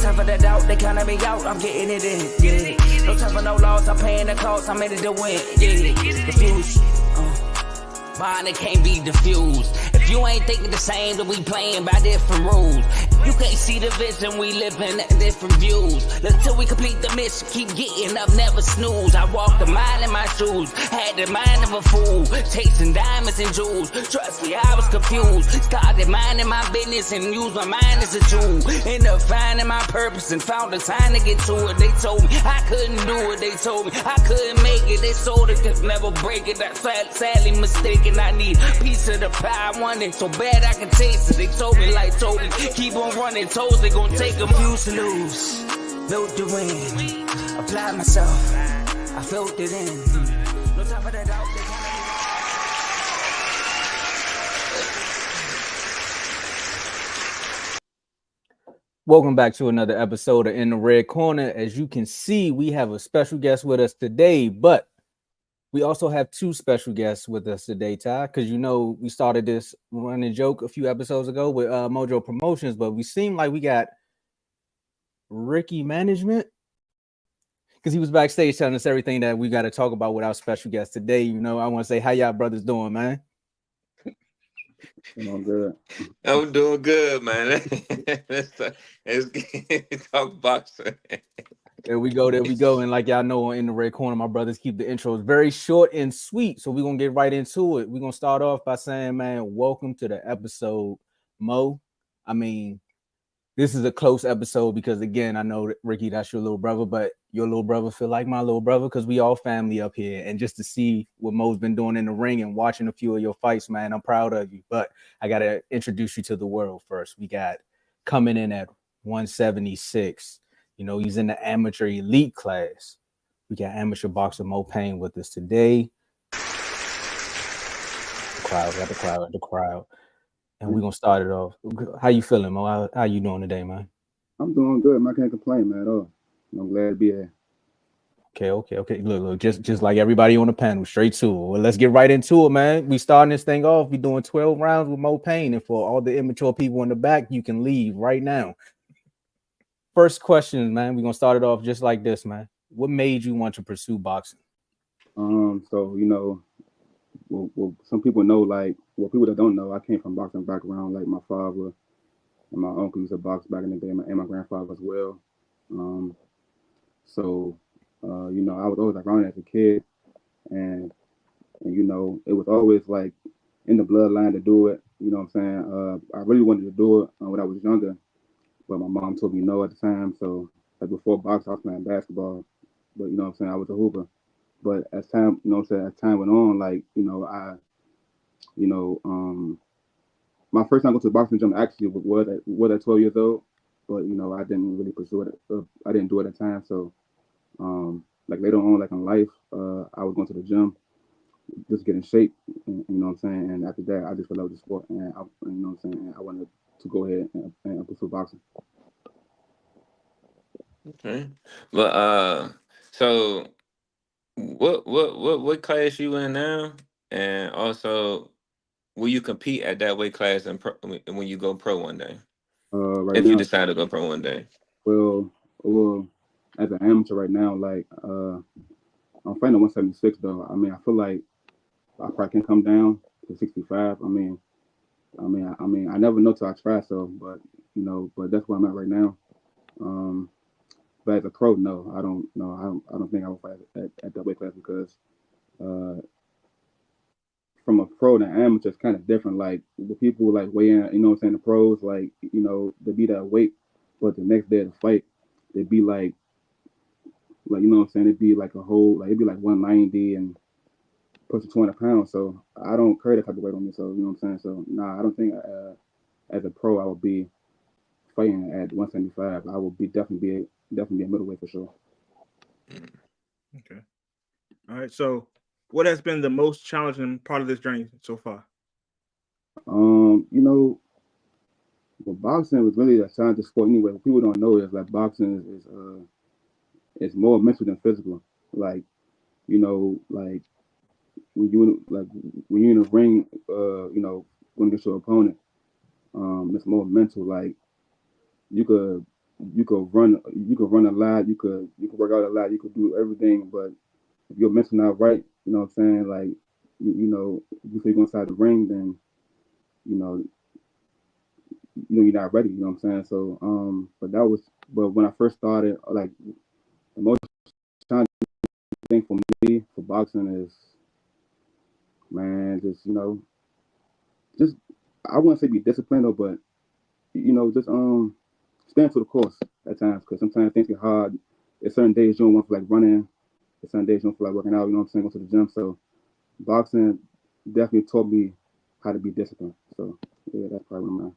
time for the doubt, they counting me out, I'm getting it in, yeah. No time for no loss, I'm paying the cost, I'm in it to win, yeah. Refuse, mine, it can't be diffused. If you ain't thinking the same, then we playing by different rules. You can't see the vision, we living at different views. Until we complete the mission, keep getting up, never snooze. I walked a mile in my shoes, had the mind of a fool, chasing diamonds and jewels. Trust me, I was confused. Started minding my business and used my mind as a tool. Ended up finding my purpose and found the time to get to it. They told me I couldn't do it. They told me I couldn't make it. They sold it, could never break it. I sadly mistaken. I need a piece of the pie. I want it so bad I can taste it. They told me like told me keep on running toes, they gon' take them. Used to lose, built to win. Apply myself, I felt it in. No time for that out. Welcome back to another episode of In the Red Corner. As you can see, we have a special guest with us today, but we also have two special guests with us today, Ty, because you know we started this running joke a few episodes ago with Mojo Promotions, but we seem like we got Ricky Management because he was backstage telling us everything that we got to talk about with our special guest today. You know, I want to say, how y'all brothers doing, man? I'm good. I'm doing good, man. Let's talk boxing. There we go. And like y'all know, In the Red Corner, my brothers keep the intros very short and sweet. So we're going to get right into it. We're going to start off by saying, man, welcome to the episode, Mo. I mean, this is a close episode because, again, I know, that, Ricky, that's your little brother, but your little brother feel like my little brother because we all family up here. And just to see what Mo's been doing in the ring and watching a few of your fights, man, I'm proud of you. But I got to introduce you to the world first. We got coming in at 176. You know, he's in the amateur elite class. We got amateur boxer Moe Payne with us today. The crowd. And we're going to start it off. How you feeling, Mo? How you doing today, man? I'm doing good, man. I can't complain, man, at all. I'm glad to be here. Okay. Look, just like everybody on the panel, straight to it. Well, let's get right into it, man. We starting this thing off. We doing 12 rounds with Moe Payne. And for all the immature people in the back, you can leave right now. First question, man. We're going to start it off just like this, man. What made you want to pursue boxing? So, you know, well, some people know, like, well, people that don't know, I came from boxing background. Like, my father and my uncle used to box back in the day, and my grandfather as well. You know, I was always around as a kid, and you know, it was always like in the bloodline to do it. You know what I'm saying? I really wanted to do it when I was younger, but my mom told me no at the time. So, like, before boxing, I was playing basketball, but you know what I'm saying, I was a hooper. But as time, you know what I'm saying, as time went on, like, my first time going to the boxing gym actually was at 12 years old, but you know, I didn't really pursue it. I didn't do it at the time. So, like, later on, like in life, I was going to the gym, just get in shape, and, you know what I'm saying. And after that, I just fell out with the sport, and you know what I'm saying. And I wanted to go ahead and pursue boxing. Okay, but so what class you in now, and also will you compete at that weight class when you go pro one day? Right if now, you decide to go pro one day. Well, as an amateur right now, like, I'm fighting at 176 though. I mean, I feel like I probably can come down to 65. I mean, I never know till I try. So, but you know, but that's where I'm at right now. But as a pro, no, I don't know. I don't think I will fight at that weight class because from a pro to amateur, it's kind of different. Like, the people like weigh in, you know what I'm saying, the pros, like, you know, they be that weight, but the next day of the fight, they'd be like, you know what I'm saying, it'd be like a whole, like, it'd be like 190 and pushing 200 pounds. So I don't carry that type of weight on me. So, you know what I'm saying? So, nah, I don't think as a pro, I would be fighting at 175. I would definitely be a middleweight for sure. Okay. All right. So, what has been the most challenging part of this journey so far? You know, well, boxing was really a challenging sport anyway. What people don't know is like boxing is more mental than physical. Like, you know, like when you're in the ring, you know, going against your opponent, it's more mental. Like, you could you could run a lot, you could work out a lot, you could do everything, but if your mental not right, you know what I'm saying, like you know, before you go inside the ring, then you know you're not ready, you know what I'm saying? So but when I first started, like the most challenging thing for me for boxing is, man, just just I wouldn't say be disciplined though, but just stand to the course at times, because sometimes things get hard. There's certain days you don't want to feel like running. There's certain days you don't feel like working out. You know what I'm saying? Go to the gym. So boxing definitely taught me how to be disciplined. So yeah, that's probably one of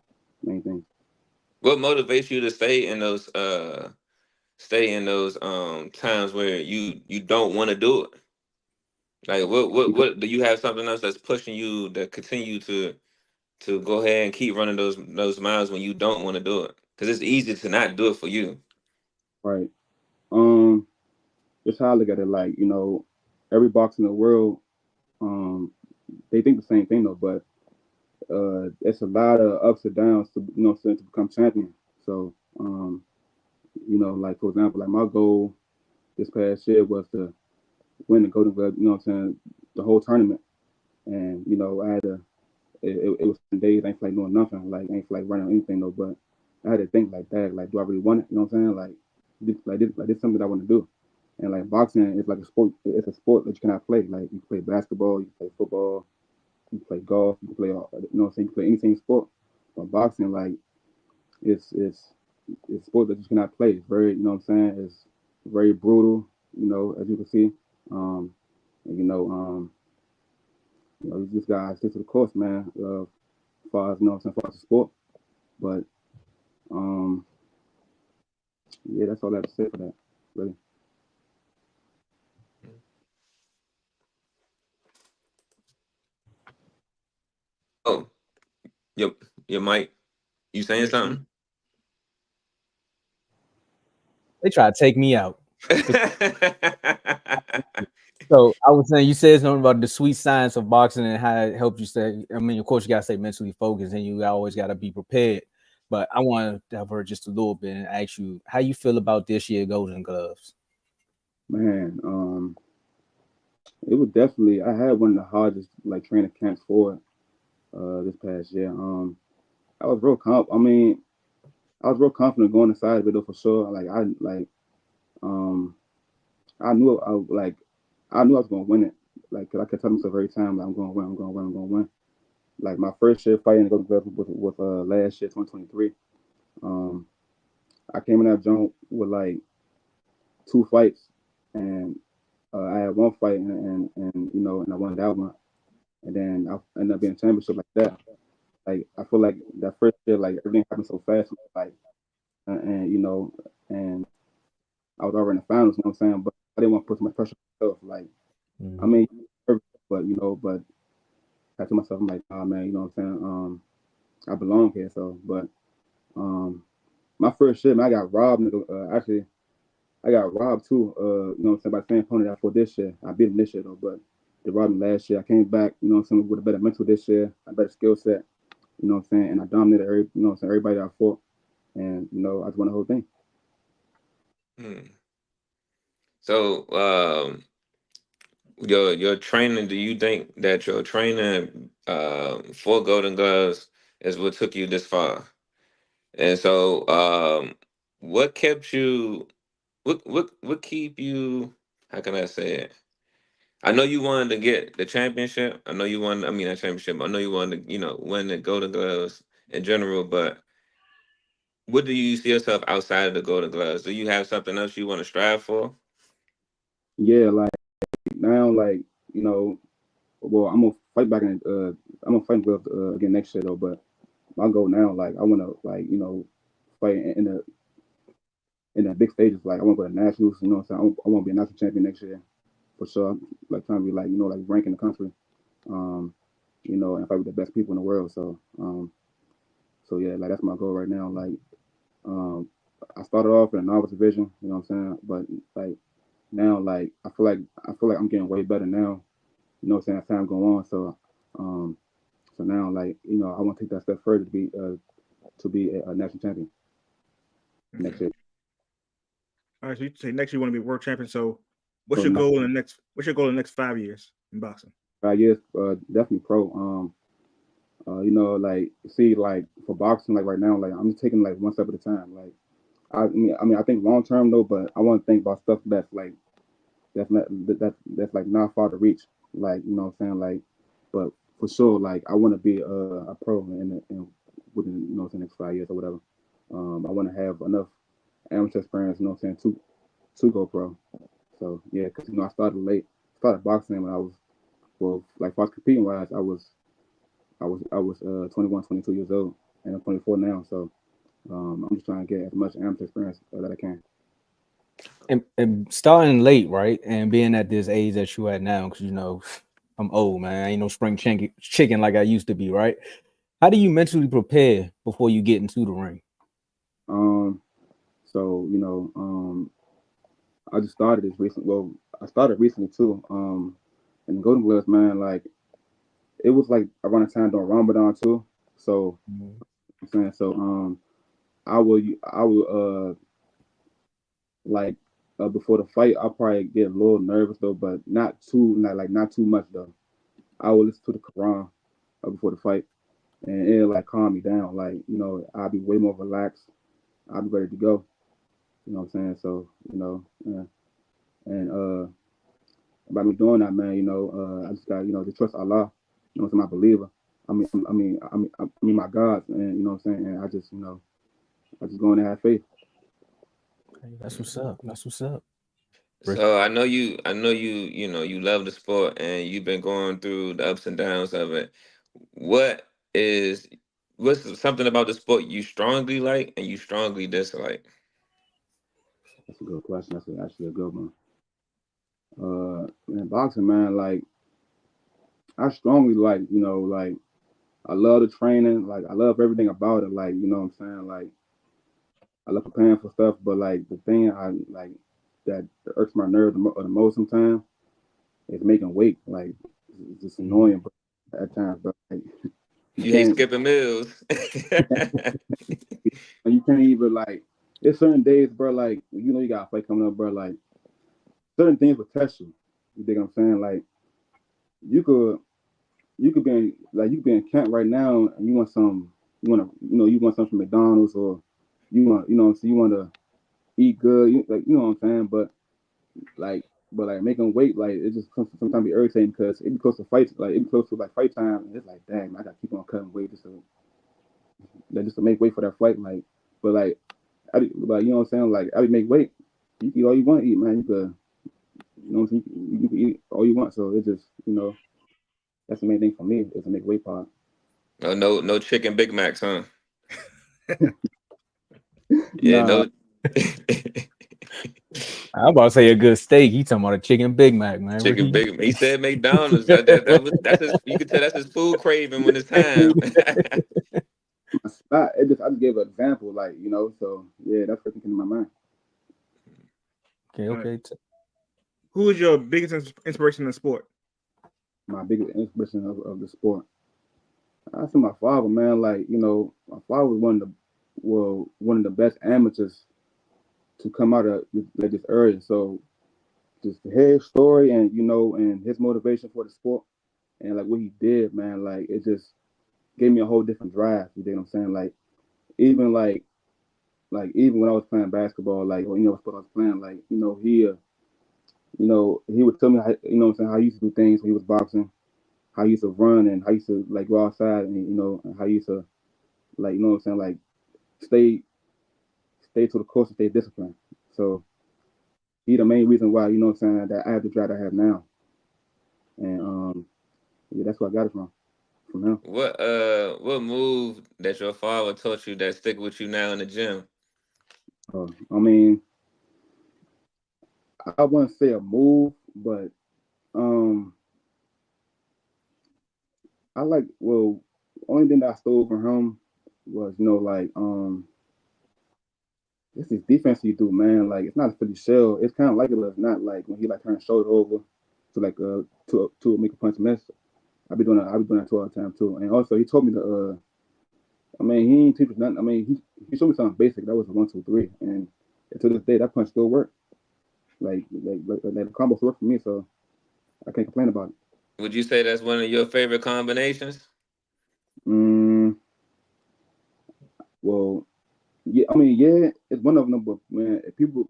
my main things. What motivates you to stay in those times where you don't want to do it? Like Because what do you have something else that's pushing you to continue to go ahead and keep running those miles when you don't want to do it? Because it's easy to not do it for you. right, um, just how I look at it, like every boxer in the world, um, they think the same thing though, but it's a lot of ups and downs to to become champion. So like for example, like my goal this past year was to win the Golden Glove, you know what I'm saying, the whole tournament. And, I had to, it was some days I ain't feel like doing nothing, like, I ain't feel like running or anything, though, but I had to think like that, like, do I really want it? You know what I'm saying? This is something that I want to do. And, like, boxing is like a sport, it's a sport that you cannot play. Like, you can play basketball, you can play football, you can play golf, you can play, you know what I'm saying, you can play anything sport. But boxing, like, it's a sport that you cannot play. It's very, you know what I'm saying, it's very brutal, as you can see. Um, and, you just gotta stick to the course, man. As far as as far as the sport. But um, yeah, that's all I have to say for that. Really. Oh, your mic. You saying something? They try to take me out. So I was saying, you said something about the sweet science of boxing and how it helped you stay. I mean, of course, you gotta stay mentally focused, and you always gotta be prepared. But I want to divert just a little bit and ask you how you feel about this year Golden Gloves. Man, it was definitely, I had one of the hardest like training camps for it this past year. I was real I was real confident going inside of it though, for sure. Um I knew I knew I was gonna win it. Like, 'cause I kept telling myself every time, like, I'm gonna win, I'm gonna win, I'm gonna win. Like my first year fighting the Golden Gloves with last year, 2023. Um, I came in that joint with like two fights, and I had one fight, and I won that one, and then I ended up being a championship like that. Like I feel like that first year, like everything happened so fast, like and and I was already in the finals. You know what I'm saying? But I didn't want to put so much pressure on myself. Like I Mm-hmm. mean, but I told myself, I'm like, oh man, you know what I'm saying? I belong here. So, but um, my first year, man, I got robbed. Actually, I got robbed too. You know what I'm saying, by the same opponent that for this year. I beat him this year though, but they robbed me last year. I came back, you know what I'm saying, with a better mental this year, a better skill set, you know what I'm saying, and I dominated you know what I'm saying, everybody that I fought, and I just won the whole thing. Hmm. So, your training. Do you think that your training for Golden Gloves is what took you this far? And so, what kept you? What keep you? How can I say it? I know you wanted to get the championship. I know you wanted. I mean, not championship. I know you wanted to, win the Golden Gloves in general. But what do you see yourself outside of the Golden Gloves? Do you have something else you want to strive for? Yeah, like now, like you know, well, I'm gonna fight back in. I'm gonna fight with again next year though. But my goal now, like I wanna fight in the big stages. Like I wanna go to nationals. You know what I'm saying? I wanna be a national champion next year for sure. Like trying to be like like ranking the country. Um, and fight with the best people in the world. So yeah, like that's my goal right now. Like um, I started off in a novice division. You know what I'm saying? But like now, like I feel like I'm getting way better now. You know what I'm saying? As time go on, um, so now like I want to take that step further to be a national champion next Okay. year. All right, so you say next you want to be world champion. So what's So your goal in the next 5 years in boxing? 5 years, definitely pro. Like see, like for boxing, like right now, like I'm just taking like one step at a time. Like I think long term though, but I want to think about stuff that's like that's like not far to reach. Like you know what I'm saying, like, but for sure, like I want to be a pro within the next 5 years or whatever. I want to have enough amateur experience, you know what I'm saying, to go pro. So yeah, because I started late. Started boxing when I was like if I was competing wise, I was 21, 22 years old, and I'm 24 now. So I'm just trying to get as much amateur experience that I can. And starting late, right? And being at this age that you at now, because I'm old, man. I ain't no spring chicken like I used to be, right? How do you mentally prepare before you get into the ring? So I just started this recently. Well, I started recently too. And the Golden Gloves, man, like it was like around the time during Ramadan too. So I'm saying so. I will like before the fight, I'll probably get a little nervous though, but not too much though. I will listen to the Quran before the fight, and it'll like calm me down. Like I'll be way more relaxed. I'll be ready to go. You know what I'm saying? So yeah. And by me doing that, man, I just got to trust Allah. You know, I'm a believer. I mean my God, and you know what I'm saying. And I just go in and have faith. That's what's up. That's what's up. So you love the sport and you've been going through the ups and downs of it. What is what's something about the sport you strongly like and you strongly dislike? That's a good question. That's actually a good one. In boxing, man, like I strongly like, like I love the training, like I love everything about it. Like, you know what I'm saying? Like I love preparing for stuff, but like the thing I like that irks my nerves the most sometimes is making weight. Like it's just annoying, but at times, but like you You hate can't skipping meals. you can't even like there's certain days, bro, like you got a fight coming up, bro, like certain things will test you. You think I'm saying? Like you could you could be in camp right now and you want something from McDonald's or so you want to eat good, you know what I'm saying? Like but making weight, like it just sometimes be irritating because it be close to fight, like it be close to like fight time, and it's like dang, man, I gotta keep on cutting weight just to make weight for that fight, like. But like you know what I'm saying, like I would make weight. You can eat all you want to eat, man. What I'm saying? You can eat all you want. So it just that's the main thing for me is to make weight part. No chicken Big Macs, huh? Yeah, Nah, no. I'm about to say a good steak. He talking about a chicken Big Mac, man. Chicken Ricky. Big. He said McDonald's. That's his. You can tell that's his food craving when it's time. I just gave an example, like so yeah, that's what came to my mind. Okay, All right. okay. Who is your biggest inspiration in the sport? My biggest inspiration of the sport. I see my father, man. Like my father was one of the best amateurs to come out of like this area. So just to hear his story and and his motivation for the sport and like what he did, man, like it just gave me a whole different drive. You know what I'm saying? Even even when I was playing basketball, like or what sport I was playing, like he would tell me how what I'm saying how he used to do things when he was boxing, how he used to run and how he used to like go outside and and how he used to like what I'm saying like stay to the course and stay disciplined. So he the main reason why what I'm saying that I have the drive I have now, and yeah, that's where I got it from him. What move that your father taught you that stick with you now in the gym? I mean, I wouldn't say a move, but um, I like only thing that I stole from him was like this is defense you do, man. Like it's not a Philly shell. It's kind of like it, but it's not like when he like turns shoulder over to like to make a punch miss. I be doing that too all the time too. And also he told me to I mean he ain't teach us nothing. I mean he showed me something basic. That was a 1, 2, 3, and And to this day, that punch still works. Like the combo still works for me, so I can't complain about it. Would you say that's one of your favorite combinations? Mm, well, yeah, I mean, yeah, it's one of them. But man, if people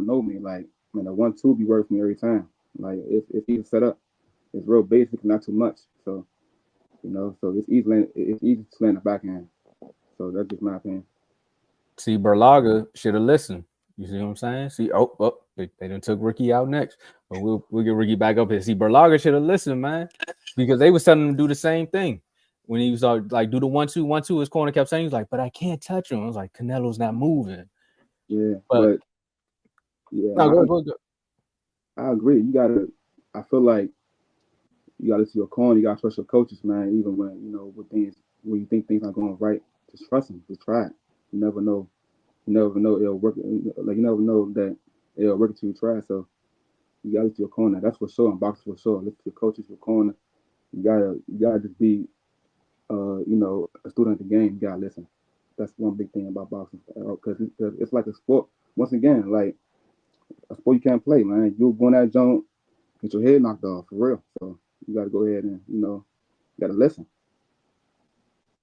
know me, like man, the 1-2 be working for me every time. Like it's easy set up. It's real basic, not too much. So so it's easy to land the backhand. So that's just my opinion. See, Berlaga should have listened. You see what I'm saying? See, they done took Ricky out next, but we'll get Ricky back up here. See, Berlaga should have listened, man, because they was telling him to do the same thing when he was like do the 1-2, 1-2. His corner kept saying he's like, but I can't touch him. I was like, Canelo's not moving. Yeah, But but yeah, no, go. I agree. I feel like you gotta see your corner. You gotta trust your coaches, man. Even when with things when you think things are going right, just trust them. Just try it. You never know. You never know it'll work. Like you never know that it'll work until you try. So you gotta see your corner. That's for sure. In boxing for sure. Listen to your coaches, your corner. You gotta just be a student of the game. You gotta listen. That's one big thing about boxing because it's like a sport. Once again, like a sport you can't play, man. You'll go in that joint, get your head knocked off for real. So you got to go ahead and you got to listen.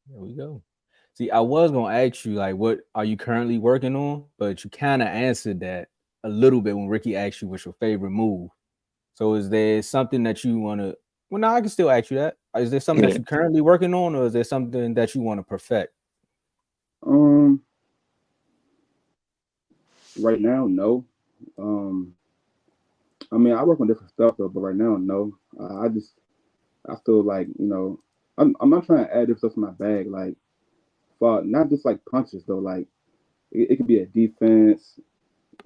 There we go. See, I was gonna ask you like, what are you currently working on? But you kind of answered that a little bit when Ricky asked you what's your favorite move. So is there something that you want to? Well, no, I can still ask you that. Is there something that Yeah. you're currently working on, or is there something that you want to perfect? Um, right now, no. Um, I mean, I work on different stuff though, but right now, no. I feel like I'm not trying to add different stuff to my bag, like for not just like punches though. Like it could be a defense.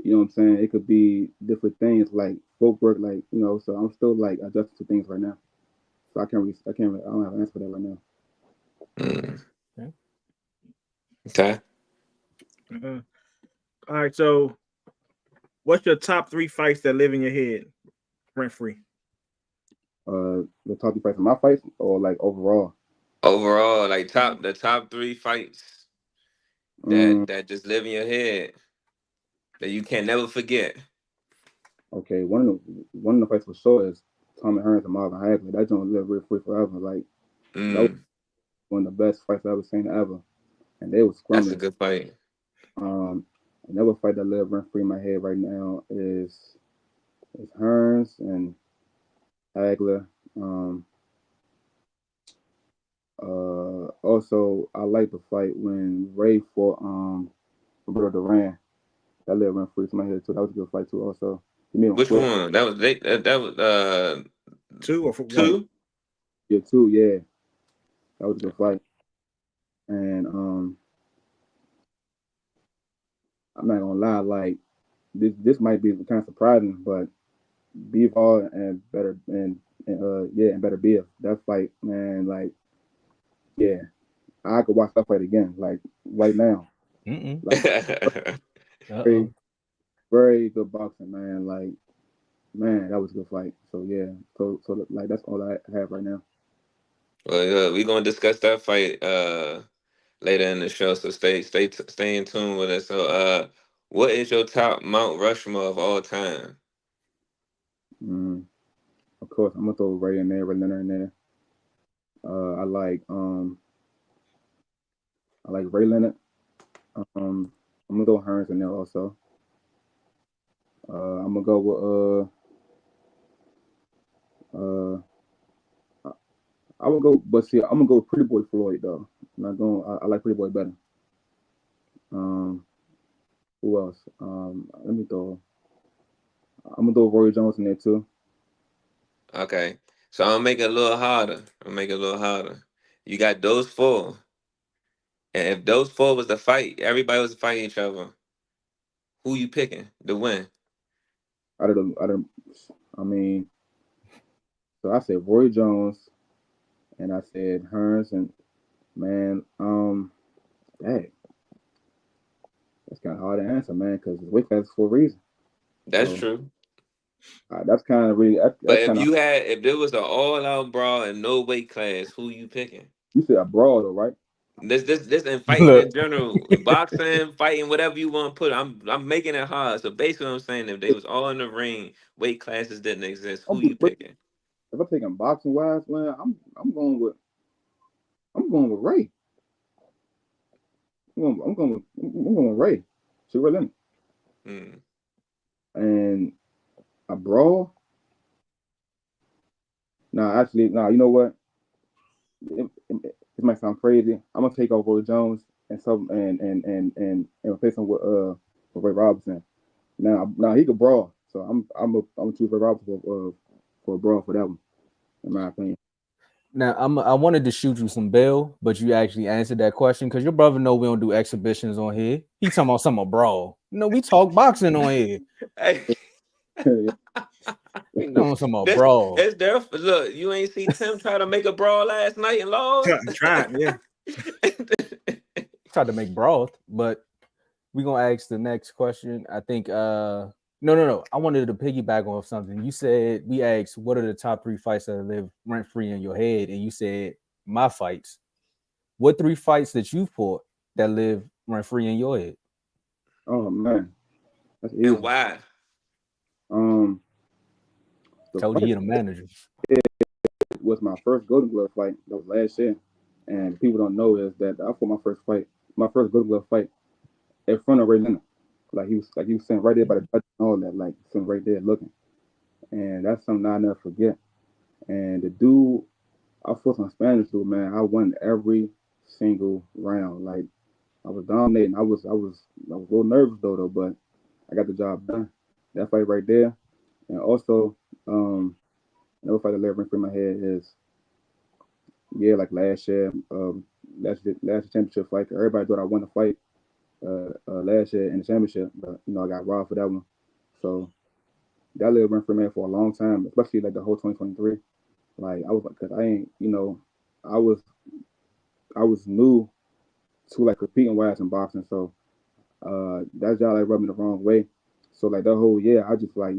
You know what I'm saying? It could be different things like footwork, like So I'm still like adjusting to things right now. So I don't have an answer for that right now. Mm. Okay. Okay. Uh, all right. So, what's your top 3 fights that live in your head, rent free? The top three fights in my fights or like overall. Overall, like the top three fights Um, that just live in your head that you can never forget. okay, one of the fights for sure is Tommy Hearns and Marvin Hagler. That joint live real free forever. Like that was Mm, one of the best fights I ever seen ever, and they was that's a scrumming. good fight. Another fight that live rent free in my head right now is Hearns and Hagler. Um, Also, I like the fight when Ray fought Roberto Duran. That live rent free to my head too. That was a good fight too. Also, he made him Which quit. one? That was 2 or for 1? two. Yeah, too. Yeah, that was a good fight. And I'm not gonna lie, like this might be kind of surprising, but Bivol and Beterbiev. That fight, man, like yeah, I could watch that fight again, like right now. Mm-mm. Like very Uh-oh. very good boxing, man. Like man, that was a good fight. So yeah, so like that's all I have right now. Well, we're gonna discuss that fight later in the show. So stay in tune with us. So, what is your top Mount Rushmore of all time? Mm, of course, I'm gonna throw Ray in there, Ray Leonard in there. I like Ray Leonard. I'm gonna throw Hearns in there also. I'm gonna go with uh I would go, but see, I'm gonna go with Pretty Boy Floyd though. I'm not going. I like Pretty Boy better. Um, who else? Let me throw. I'm gonna throw Roy Jones in there too. Okay, so I'll make it a little harder. I'll make it a little harder. You got those four, and if those four was the fight, everybody was fighting each other. Who you picking to win? Out of, I mean, so I said Roy Jones, and I said Hearns, and man, hey, that's kind of hard to answer, man, because it's weight class for a reason. That's So true. that's kind of really But that's kind of. if there was an all out brawl and no weight class, who you picking? You said a brawl though, right? This and fighting in general, boxing, fighting, whatever you want to put. I'm making it hard. So basically, what I'm saying, if they was all in the ring, weight classes didn't exist. Who you picking? If I'm taking boxing wise, man, I'm going with Ray. I'm going with Ray. Super Limit. Mm. And a brawl. Actually, you know what? It might sound crazy. I'm gonna take over Jones and replace him with Ray Robinson. Now he could brawl, so I'm gonna choose Ray Robinson for a brawl for that one, in my opinion. Now I wanted to shoot you some bail, but you actually answered that question because your brother know we don't do exhibitions on here. He talking about some brawl. No, we talk boxing on here. Hey. We know some brawl. It's there. Look, you ain't see Tim try to make a brawl last night and lost. Tried, yeah. Tried to make broth, but we gonna ask the next question. I think no. I wanted to piggyback off something. You said we asked what are the top 3 fights that live rent free in your head, and you said my fights. What 3 fights that you fought that live rent free in your head? Oh man, that's easy. And why? Told you the manager. It was my first Golden Glove fight. That was last year, and people don't know is that I fought my first Golden Glove fight in front of Ray Leonard. He was sitting right there by the judge and all that, like sitting right there looking. And that's something I'll never forget. And the dude, I fought some Spanish dude, man. I won every single round. Like I was dominating. I was a little nervous though, but I got the job done. That fight right there. And also, another fight that live in my head is like last year, last championship fight. Everybody thought I won the fight last year in the championship, but I got robbed for that one. So that lived rent for me for a long time, especially like the whole 2023. Like I was like, cause I ain't, I was new to like competing wise in boxing, so that job like rubbed me the wrong way. So like that whole year, I just like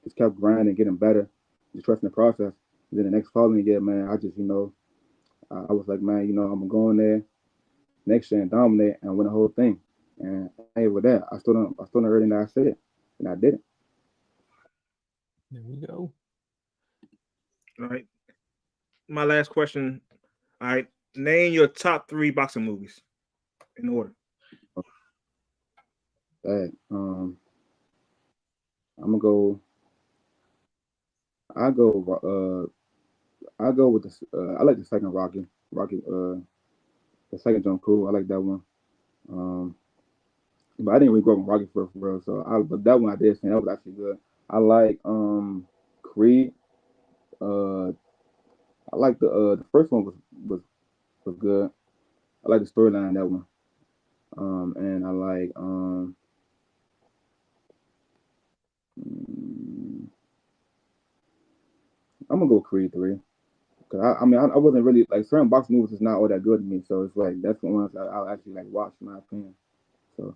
just kept grinding, getting better, just trusting the process. And then the next following year, man, I just I was like, man, I'm gonna go in there next year and dominate and win the whole thing. And hey, with that, I stood on everything that I said, and I did it. There we go. All right. My last question. All right. Name your top 3 boxing movies in order. That I'm gonna go. I go with the. I like the second Rocky. The second John Cool. I like that one. But I didn't really grow up with Rocky for real. But that one I did see. That was actually good. I like Creed. I like the first one was good. I like the storyline that one. And I like I'm gonna go Creed 3. Cause I wasn't really like certain boxing movies is not all that good to me. So it's like that's the ones I'll actually like watch in my opinion. So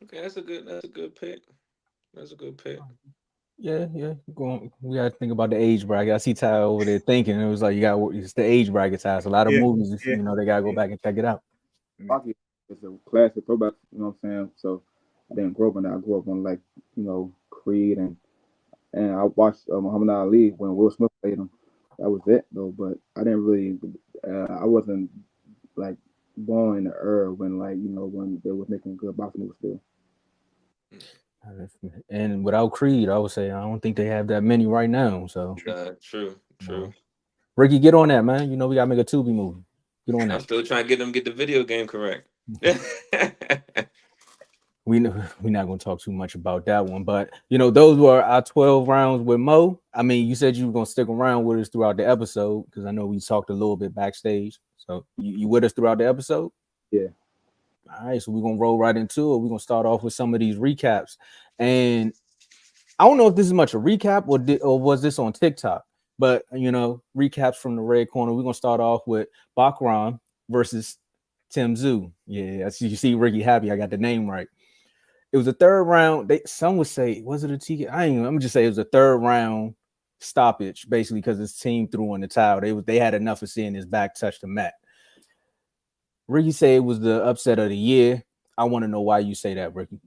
Okay, that's a good pick. That's a good pick. Yeah. We gotta think about the age bracket. I see Ty over there thinking. It was like it's the age bracket, Ty. So a lot of movies, they gotta go back and check it out. Rocky is a classic throwback. You know what I'm saying? So I didn't grow up on that. I grew up on like Creed and I watched Muhammad Ali when Will Smith played him. That was it though. But I didn't really. I wasn't like born in the era when when they was making good boxing movies still. And without Creed, I would say I don't think they have that many right now. So True. Ricky, get on that, man. We gotta make a Tubi movie. Get on that. I'm still trying to get the video game correct. We're not gonna talk too much about that one, but those were our 12 rounds with Mo. I mean, you said you were gonna stick around with us throughout the episode because I know we talked a little bit backstage. So you with us throughout the episode? Yeah. All right, so we're gonna roll right into it. We're gonna start off with some of these recaps, and I don't know if this is much a recap or was this on TikTok, but recaps from the red corner. We're gonna start off with Bakram versus Tim Tszyu. Yeah, you see Ricky happy. I got the name right. It was a third round. Some would say, was it a TK? I'm gonna just say it was a third round stoppage, basically because his team threw in the towel. They had enough of seeing his back touch the mat. Ricky said it was the upset of the year. I want to know why you say that, Ricky.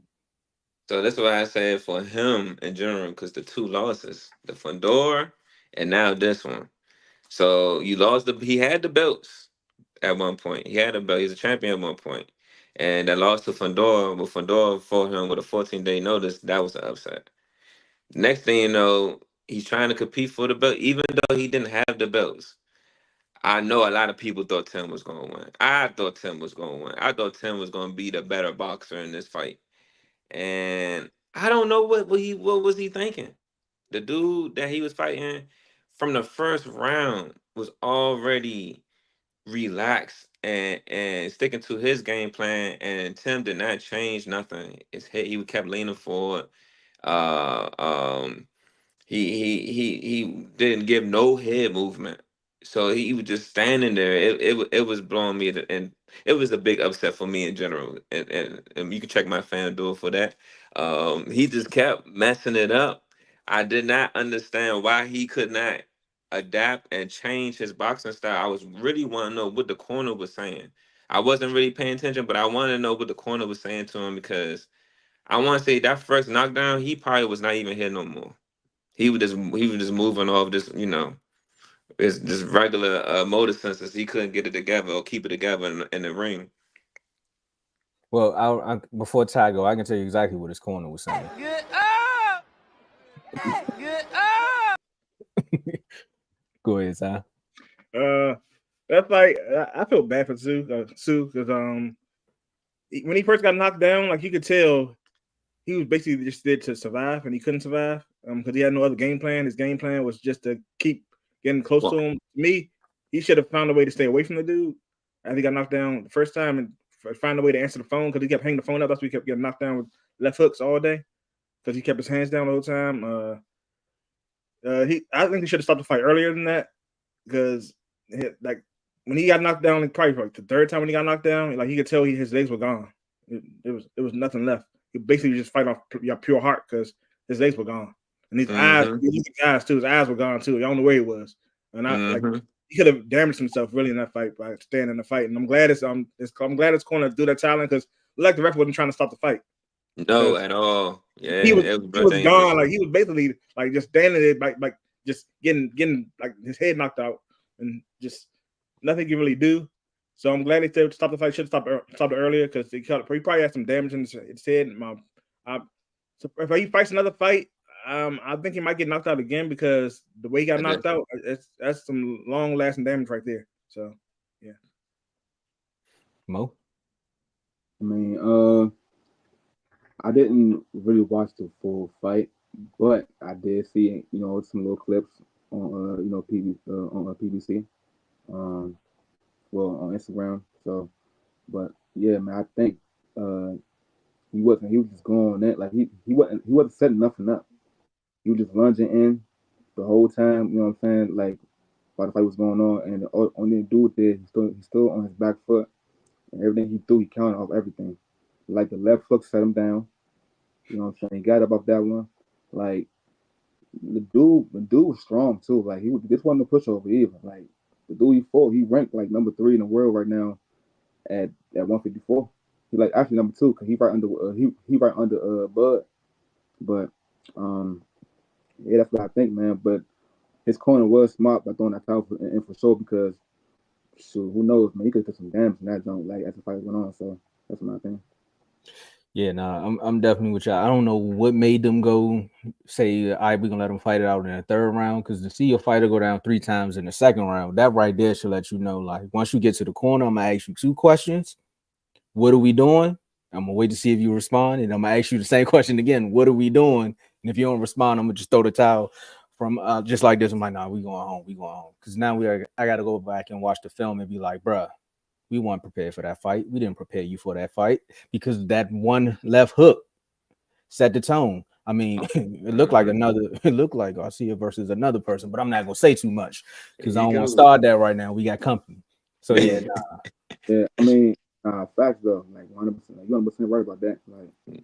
So that's why I said for him in general, because the two losses, the Fedor and now this one. So you lost he had the belts at one point. He had a belt. He's a champion at one point. And that loss to Fedor, but Fedor fought him with a 14-day notice. That was the upset. Next thing you know, he's trying to compete for the belt, even though he didn't have the belts. I know a lot of people thought Tim was going to win. I thought Tim was going to win. I thought Tim was going to be the better boxer in this fight. And I don't know what was he thinking. The dude that he was fighting from the first round was already relaxed and sticking to his game plan, and Tim did not change nothing. His head, he kept leaning forward. Uh, um, he didn't give no head movement, so he was just standing there. It was blowing me, and it was a big upset for me in general. And you can check my fan duel for that. He just kept messing it up. I did not understand why he could not adapt and change his boxing style. I was really want to know what the corner was saying. I wasn't really paying attention, but I wanted to know what the corner was saying to him, because I want to say that first knockdown, he probably was not even here no more. He was just moving off this, it's just regular motor sensors. He couldn't get it together or keep it together in the ring. Well, before Ty go, I can tell you exactly what his corner was saying. Good up! Good up! Go ahead, Ty. That's like I feel bad for Sue because when he first got knocked down, like you could tell he was basically just there to survive, and he couldn't survive because he had no other game plan. His game plan was just to keep getting close to him. To me, he should have found a way to stay away from the dude. I think he got knocked down the first time and find a way to answer the phone because he kept hanging the phone up. That's why he kept getting knocked down with left hooks all day because he kept his hands down the whole time. I think he should have stopped the fight earlier than that because like when he got knocked down, like probably like the third time when he got knocked down, like he could tell his legs were gone. It was nothing left. He basically just fight off your pure heart because his legs were gone. And his eyes, his eyes too. His eyes were gone too. I don't know where he was. And like he could have damaged himself really in that fight by staying in the fight. And I'm glad I'm glad it's going to do that challenge because like the ref wasn't trying to stop the fight. No, at all. Yeah, he was gone. Like he was basically like just standing there, like just getting like his head knocked out and just nothing he could really do. So I'm glad they said stop the fight. Should have stopped it earlier because he probably had some damage in his head. So if he fights another fight, I think he might get knocked out again because the way he got knocked out, that's some long lasting damage right there. So yeah. Mo? I mean, I didn't really watch the full fight, but I did see some little clips on PBC, well on Instagram. So, but yeah, man, I think he was just going on that like he wasn't setting nothing up. He was just lunging in the whole time. You know what I'm saying? Like while the fight was going on, and the only dude there, he's still on his back foot, and everything he threw, he counted off everything. Like the left hook set him down. You know what I'm saying? He got up off that one. Like the dude was strong too. Like this wasn't a pushover either. Like the dude he fought, he ranked like number 3 in the world right now at 154. He like actually number 2 because he right under Bud. But yeah, that's what I think, man. But his corner was smart by throwing that towel in for sure because who knows, man? He could do some damage in that joint like as the fight went on. So that's my thing. Yeah, I'm definitely with y'all. I don't know what made them go say, all right, we're gonna let them fight it out in the third round. Because to see your fighter go down 3 times in the second round, that right there should let you know, like, once you get to the corner, I'm gonna ask you 2 questions. What are we doing? I'm gonna wait to see if you respond, and I'm gonna ask you the same question again. What are we doing? And if you don't respond, I'm gonna just throw the towel from just like this. I'm like, nah, we going home. Because now I gotta go back and watch the film and be like, bruh, we weren't prepared for that fight. We didn't prepare you for that fight because that one left hook set the tone. I mean, it looked like Garcia versus another person, but I'm not gonna say too much because I don't want to start that right now. We got company. So yeah, yeah. I mean, facts though, like 100%. Like, you're 100% right about that. Like,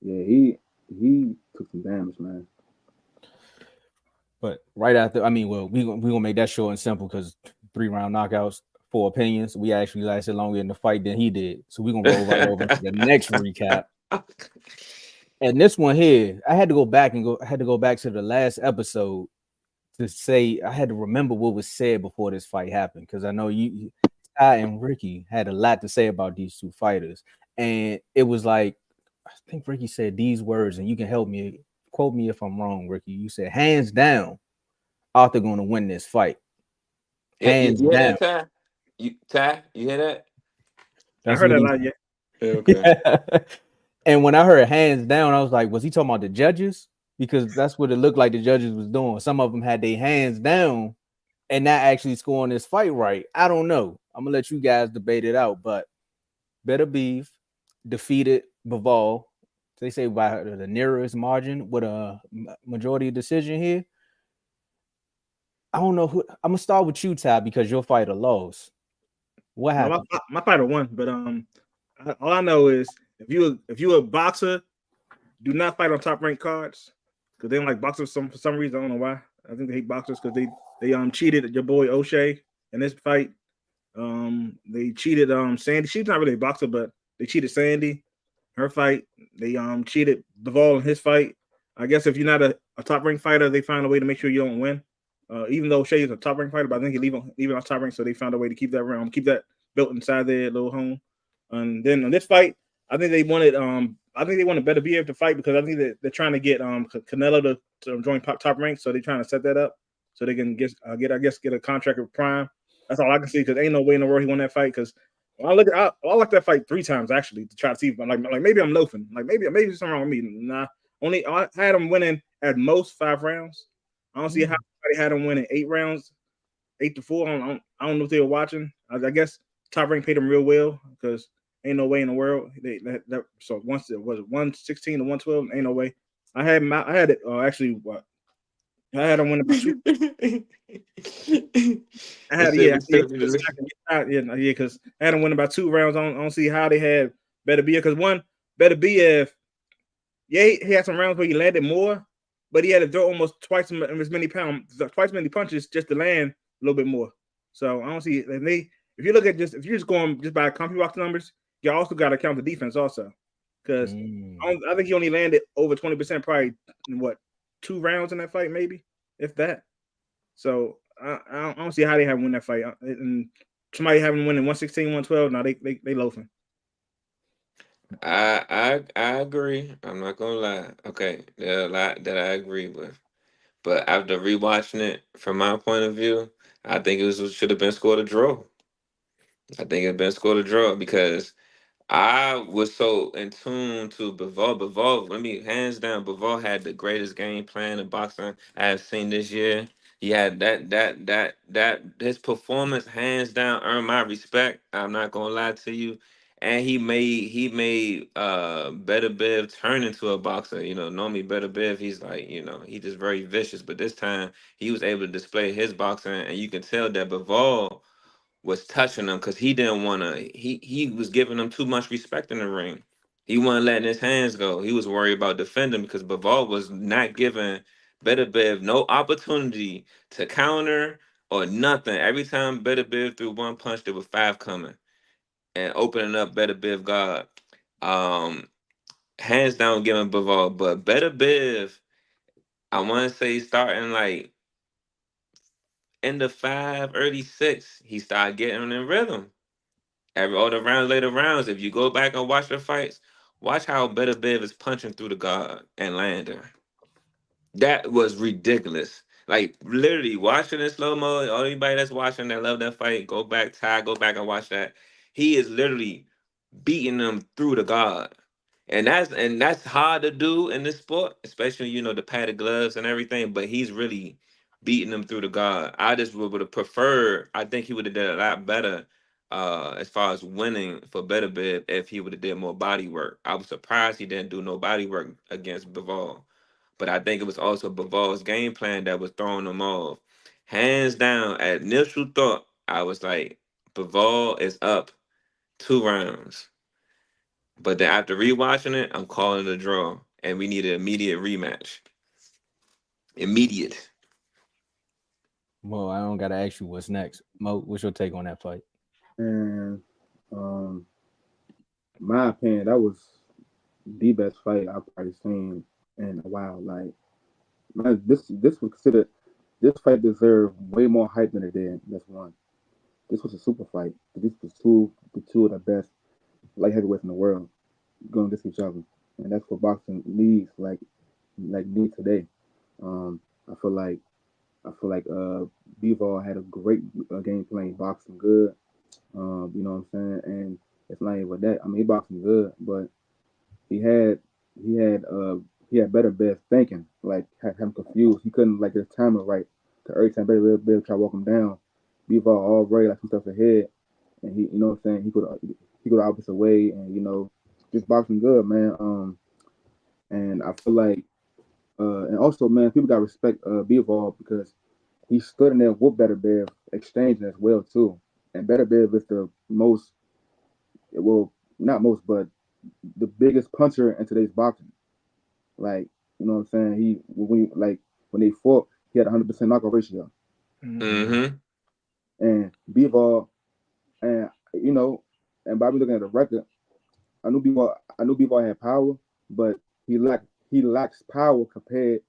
yeah, he took some damage, man. But right after, I mean, well, we gonna make that short and simple because 3-round knockouts. for opinions. We actually lasted longer in the fight than he did. So we're gonna roll right over to the next recap. And this one here, I had to go back to the last episode to say I had to remember what was said before this fight happened, because I know Ty and Ricky had a lot to say about these two fighters. And it was like, I think Ricky said these words, and you can help me, quote me if I'm wrong, Ricky. You said, hands down, Arthur gonna win this fight. Hands you hear down. that, Ty? You hear that? I That's heard what that he a lot. Yeah. Okay. yeah. And when I heard hands down, I was like, was he talking about the judges? Because that's what it looked like the judges was doing. Some of them had their hands down and not actually scoring this fight right. I don't know. I'm gonna let you guys debate it out. But Beterbiev defeated Bivol. They say by the nearest margin with a majority decision here. I don't know who. I'm gonna start with you, Ty, because your fighter lost. What No, happened? my fighter won, but all I know is if you a boxer, do not fight on top ranked cards because they don't like boxers for some reason. I don't know why. I think they hate boxers because they cheated your boy O'Shea in this fight. They cheated Sandy. She's not really a boxer, but they cheated Sandy. Her fight. They cheated Bivol in his fight. I guess if you're not a top ranked fighter, they find a way to make sure you don't win. Even though Shea is a top ranked fighter, but I think he leave on top rank, so they found a way to keep that around, keep that built inside their little home. And then on this fight, I think they wanted Beterbiev to fight because I think that they're trying to get Canelo to join top rank, so they're trying to set that up so they can get a contract with Prime. That's all I can see because ain't no way in the world he won that fight. Because I like that fight 3 times actually to try to see if like maybe I'm loafing, like maybe something wrong with me. Nah, I had him winning at most 5 rounds. I don't see how anybody had him winning 8 rounds, 8-4. I don't know if they were watching. I guess Top Rank paid him real well because ain't no way in the world so once it was 116 to 112. Ain't no way. I had it actually what I had him win about 2. I had because I had him win about 2 rounds. I don't see how they had Beterbiev because Beterbiev, he had some rounds where he landed more, but he had to throw almost twice as many punches just to land a little bit more. So I don't see if you look at if you're just going just by CompuBox numbers, you also got to count the defense also because I think he only landed over 20% probably in 2 rounds in that fight, maybe if that. So I don't see how they haven't won that fight. And somebody having winning 116, 112. Now they loafing. I agree. I'm not gonna lie. Okay, there are a lot that I agree with, but after rewatching it, from my point of view, I think it should have been scored a draw. I think it been scored a draw because I was so in tune to Bivol. Bivol, I mean, hands down, Bivol had the greatest game plan in boxing I have seen this year. He had that his performance hands down earned my respect. I'm not gonna lie to you. And he made Beterbiev turn into a boxer. You know, normally Beterbiev, he's like, he just very vicious. But this time he was able to display his boxing, and you can tell that Bivol was touching him because he didn't want to. He was giving him too much respect in the ring. He wasn't letting his hands go. He was worried about defending because Bivol was not giving Beterbiev no opportunity to counter or nothing. Every time Beterbiev threw one punch, there were 5 coming and opening up Beterbiev guard. Um, Hands down giving Bivol, but Beterbiev, I want to say starting like end of 5, early 6, he started getting in rhythm. All the later rounds, if you go back and watch the fights, watch how Beterbiev is punching through the guard and landing. That was ridiculous. Like literally watching in slow mo. Anybody that's watching that love that fight, go back, go back and watch that. He is literally beating them through the guard. And that's hard to do in this sport, especially the padded gloves and everything. But he's really beating them through the guard. I just would have preferred. I think he would have done a lot better as far as winning for Beterbiev if he would have did more body work. I was surprised he didn't do no body work against Bivol, but I think it was also Bivol's game plan that was throwing him off. Hands down, at initial thought, I was like, Bivol is up 2 rounds. But then after rewatching it, I'm calling it a draw, and we need an immediate rematch. Immediate. Well, I don't gotta ask you what's next. Mo, what's your take on that fight? And my opinion, that was the best fight I've probably seen in a while. Like, man, this was considered this fight deserved way more hype than it did. That's one. This was a super fight. This was the two of the best light heavyweights in the world going against each other, and that's what boxing needs. Like need today. I feel like Bivol had a great game playing boxing good. You know what I'm saying? And it's not even that. I mean, he boxing good, but he had he had uh he had better best thinking. Like had him confused. He couldn't like get his timing right. Cause every time Beterbiev try to walk him down, Bivol already like some stuff ahead, and he you know what I'm saying he go the opposite way, and just boxing good, man. And I feel like and also man, people got respect Bivol because he stood in there with Beterbiev exchanging as well too. And Beterbiev is the most well not most but the biggest puncher in today's boxing. Like, you know what I'm saying? When they fought, he had 100% knockout ratio. Mm-hmm. And Bivol, and and by me looking at the record, I knew Bivol had power, but he lacks power compared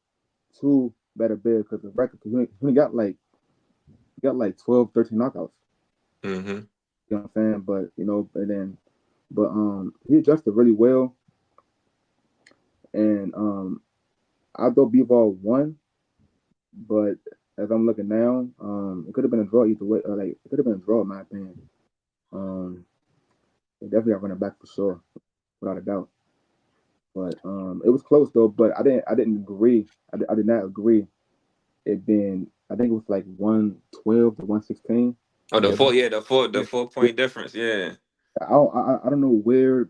to Beterbiev because the record he only got like 12, 13 knockouts. Mm-hmm. You know what I'm saying? But he adjusted really well, and I thought Bivol won, but as I'm looking now, it could have been a draw either way. Like it could have been a draw, in my opinion. Um, they definitely got running back for sure, without a doubt. But it was close though. But I didn't agree. I did not agree. It being I think it was like 112 to 116. Oh, Yeah, the Yeah, 4 point difference. Yeah. I don't know where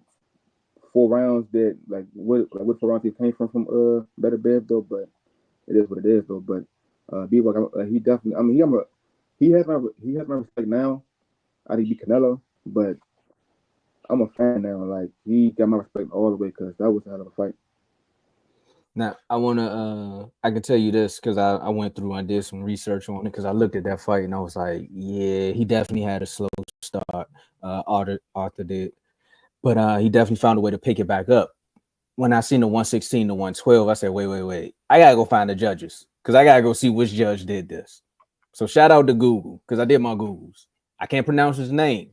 4 rounds that what 4 rounds he came from Better Bev though, but it is what it is though. But Bivol, he definitely. I mean, he has my respect now. I think he beat Canelo, but I'm a fan now. Like he got my respect all the way because that was a hell of a fight. now I can tell you this because I went through and did some research on it because I looked at that fight and I was like, yeah, he definitely had a slow start. Arthur did, but he definitely found a way to pick it back up. When I seen the 116 to 112, I said, wait. I gotta go find the judges because I gotta go see which judge did this. So shout out to Google because I did my Googles. I can't pronounce his name,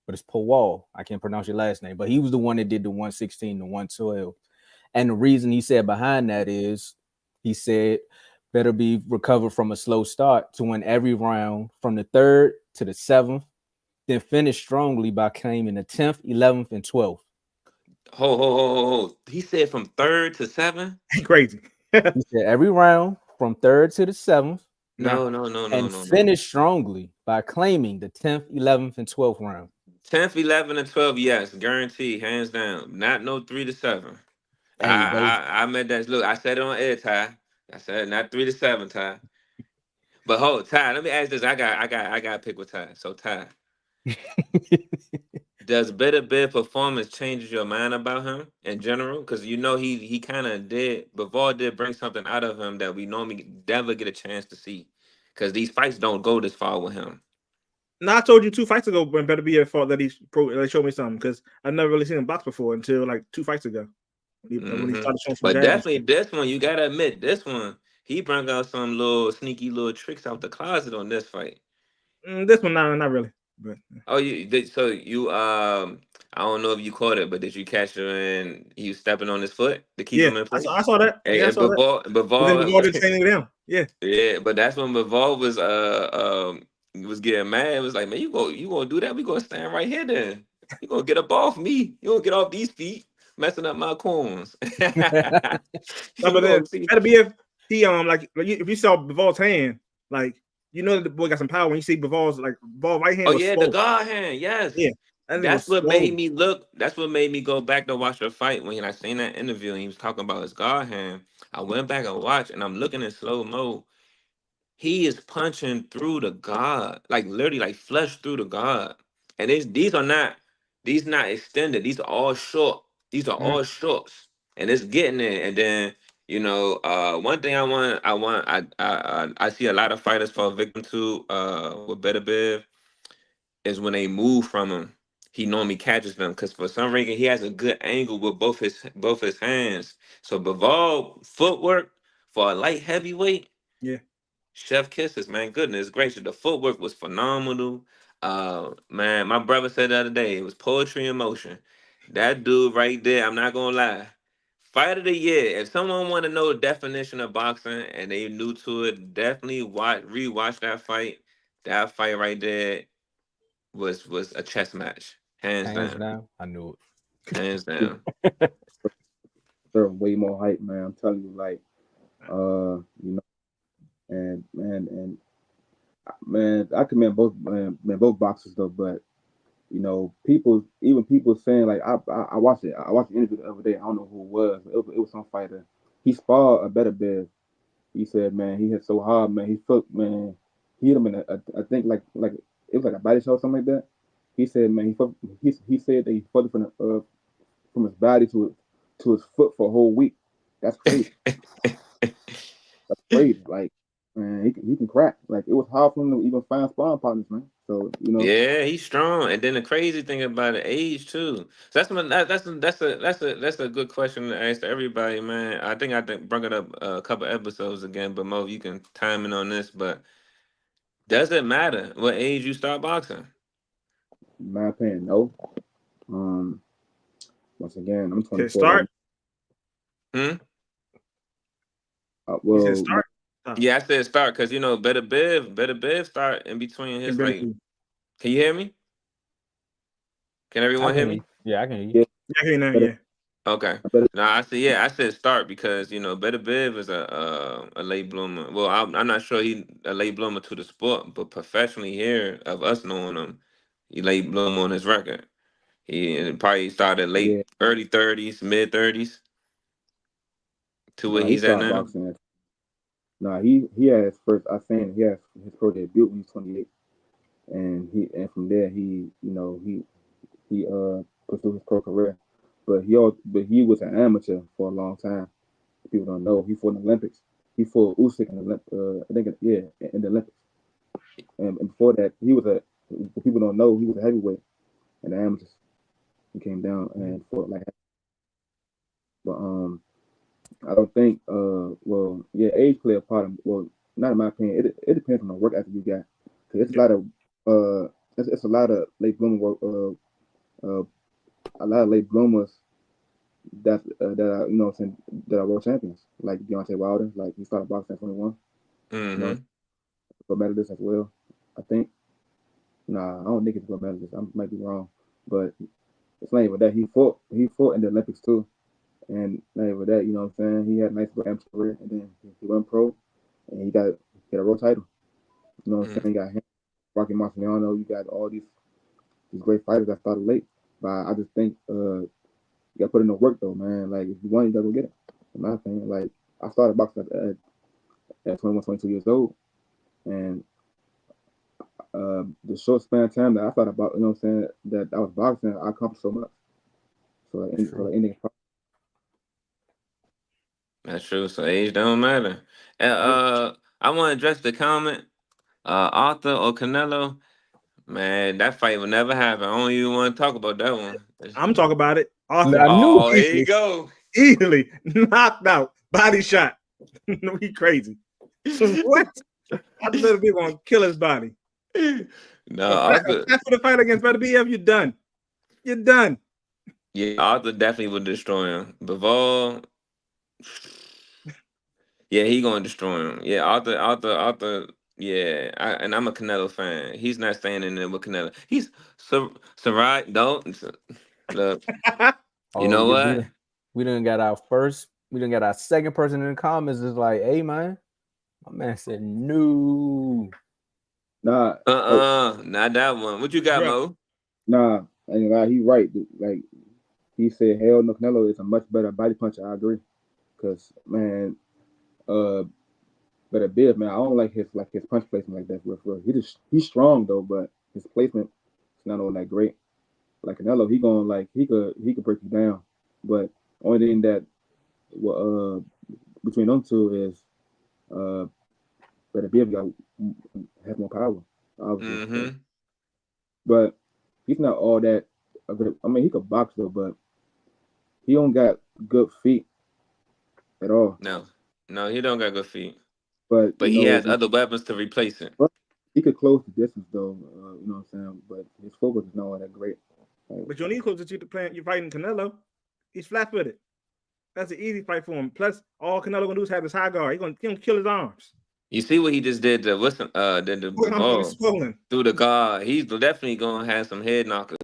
but it's Powell. I can't pronounce your last name, but he was the one that did the 116 to 112. And the reason he said behind that is he said better be recovered from a slow start to win every round from the third to the seventh, then finish strongly by claiming the 10th, 11th, and 12th. Ho. He said from third to seven. Crazy. He said every round from third to the seventh Nah. and finish strongly by claiming the 10th, 11th, and 12th round. 10th, 11th, and 12th, yes, guaranteed, hands down. Not no 3 to 7. Hey, those I meant that. Look, I said it on air, Ty. I said not 3 to 7, Ty. But hold, Ty. Let me ask this. I got to pick with Ty. So Ty, does Better Bid performance changes your mind about him in general? Because he kind of did. Bivol did bring something out of him that we normally never get a chance to see. Because these fights don't go this far with him. Now I told you 2 fights ago when Beterbiev fought that they showed me something because I've never really seen him box before until like 2 fights ago when he started showing some But jabs. definitely this one, you gotta admit, this one, he brought out some little sneaky little tricks out the closet on this fight. This one, not really. But Oh, you did so you I don't know if you caught it, but did you catch him and he was stepping on his foot to keep yeah, him in place? I saw that. Yeah, I And saw that. But then Bivol did the Bivol, same thing with him. Yeah. yeah, but that's when Bivol was getting mad. It was like, man, you gonna do that? We gonna stand right here then. You gonna get up off me. You gonna get off these feet, messing up my corns. No, You but gonna then see. Beterbiev, he if you saw Bivol's hand, like the boy got some power when you see Bivol's Bivol right hand Oh was yeah, the slow. guard hand, yes. Yeah, that thing That's was what slow. made me look. That's what made me go back to watch the fight when I seen that interview and he was talking about his guard hand. I went back and watched, and I'm looking in slow mo. He is punching through the guard, like literally, like flesh through the guard. And these not extended. These are all short. These are Mhm. all shorts, and it's getting there. And then one thing I see a lot of fighters fall victim to with Beterbiev. is when they move from him, he normally catches them because for some reason he has a good angle with both his hands. So Bivol footwork for a light heavyweight, Yeah. chef kisses, man. Goodness gracious, the footwork was phenomenal. Man, my brother said the other day it was poetry in motion. That dude right there, I'm not gonna lie. Fight of the year. If someone want to know the definition of boxing and they new to it, definitely rewatch that fight. That fight right there was a chess match, hands Hands down, down. I knew hands down. They're way more hype, man. I'm telling you, like, you know, and man, I commend both boxers though, but you know, people saying like I watched it. I watched the interview the other day. I don't know who it was. It was some fighter. He sparred a Beterbiev. He said, man, he hit so hard, man. He felt, man, he hit him in I think like it was like a body shot or something like that. He said, man, he said that he felt it from his body to his foot for a whole week. That's crazy. That's crazy. Like, man, he can crack. Like, it was hard for him to even find sparring partners, man. So you know, Yeah, he's strong. And then the crazy thing about the age too. So that's a good question to ask to everybody, man. I think brought it up a couple episodes again, but Mo, you can time in on this. But does it matter what age you start boxing? in my opinion, no. Um, Once again, I'm Said 24 right start. Hmm? now. He said Well, start. Stop. Yeah, I said start because Better Biv start in between Can his barely like. hear you. Can you hear me? Can it. I everyone can hear hear you. me? Yeah, I can hear you. yeah, Yeah, I can hear you now. better, Yeah. Okay. better, No, I said start because Better Biv is a late bloomer. Well, I'm not sure he a late bloomer to the sport, but professionally here of us knowing him, he late bloomer on his record. He probably started yeah. late early 30s, mid 30s to where No, he he's at started now. boxing at. No, he had his first. I saying he had his pro debut when he was 28, and from there he pursued his pro career. But he was an amateur for a long time. People don't know he fought in the Olympics. He fought Usyk in the I think yeah in the Olympics. And before that, he was a. What people don't know, he was a heavyweight in the amateurs. He came down and fought like. But I don't think well yeah, age play a part of, well, not in my opinion. It depends on the work ethic you got. Cause it's a Yeah. lot of it's a lot of late bloomer work uh a lot of late bloomers that are, you know what I'm saying, that are world champions. Like Deontay Wilder, like he started boxing at 21, you know, Mm-hmm. gold medalist as well. I think. Nah, I don't think it's gold medalist. I might be wrong. But it's not even that. He fought in the Olympics too. And not even that, you know what I'm saying? He had a nice little amateur career, and then he went pro, and he got a world title. You know what I'm saying? You got him, Rocky Marciano. You got all these great fighters that started late. But I just think you got to put in the work though, man. Like if you want, you got to go get it. In my opinion, like I started boxing at 21, 22 years old, and the short span of time that I thought about, you know what I'm saying, that I was boxing, I accomplished so much. So True. like anything, That's true. So age don't matter. And nope. I want to address the comment. Arthur or Canelo, man, that fight will never happen. I don't even want to talk about that one. I'm talking about it. Arthur I knew. Oh, here you easily, go. easily knocked out, body shot. He crazy. What? Arthur Beterbiev gonna kill his body. No, A Arthur. successful fight against Beterbiev, you're done. You're done. Yeah, Arthur definitely would destroy him. Bivol, yeah, he gonna destroy him. Yeah, Arthur. Yeah, and I'm a Canelo fan. He's not standing there with Canelo. He's Sarai. Don't look. You Oh, know yeah, what? we done got our first. We done got our second person in the comments is like, "Hey, man, my man said no." Nah, oh, Not that one. What you got, Bruh, Mo? nah, and he right. Dude. Like he said, hell no, Canelo is a much better body puncher. I agree. Cause man, uh, but a bit, man, I don't like his punch placement like that. For real. He's strong though, but his placement is not all that great. Like Canelo, he going like he could break you down, but only thing that between them two is uh, but a bit got has more power, obviously. So Mm-hmm. but he's not all that. I mean, he could box though, but he don't got good feet at all. No, he don't got good feet, But but he has other weapons to replace it. but he could close the distance though. You know what I'm saying? But his focus is not all that great. But you don't need close to the plant. You're fighting Canelo. He's flat-footed. That's an easy fight for him. Plus, all Canelo gonna do is have his high guard. He gonna kill his arms. You see what he just did to did the Bivol through the guard. He's definitely gonna have some head knockers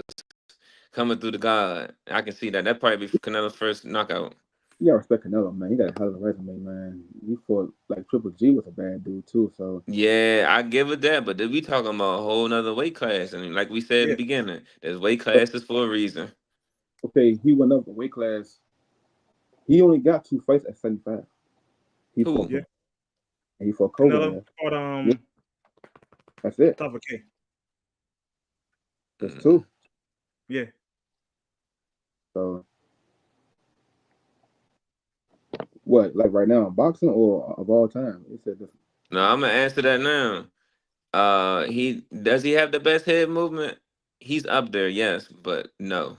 coming through the guard. I can see that. That probably be Canelo's first knockout. You gotta respect Canelo, man. He got a hell of a resume, man. He fought like Triple G was a bad dude too. So yeah, I give it that. But then we talking about a whole nother weight class, and like we said in the beginning, there's weight classes for a reason. Okay, he went up the weight class. He only got 2 fights at 75. He fought Kobe. Canelo fought That's it. Tough K. That's 2. Yeah. So what, like right now in boxing or of all time? He said this. No, I'm gonna answer that now. He have the best head movement? He's up there, yes, but no.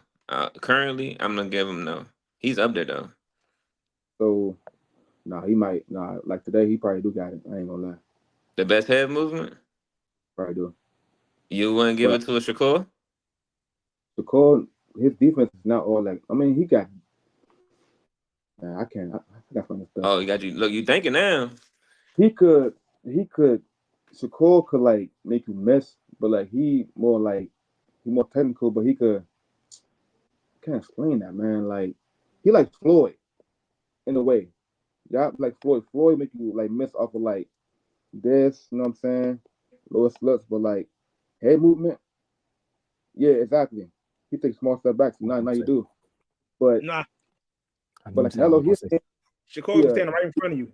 Currently, I'm gonna give him no. He's up there though. So, he might. Like today, he probably do got it. I ain't gonna lie. The best head movement? Probably do. You wouldn't give it to a Shakur? Shakur, his defense is not all like. I mean, he got. Man, I can't. I got some stuff. Oh, you got you. Look, you thinking now? He could. Shakur could like make you miss, but like he more technical. But he could. I can't explain that, man. Like he like Floyd, in a way. Yeah, like Floyd. Floyd make you like miss off of like this. You know what I'm saying? Lower sluts, but like head movement. Yeah, exactly. He takes small step back. So now you do. But like Canelo, Shakur was standing right in front of you.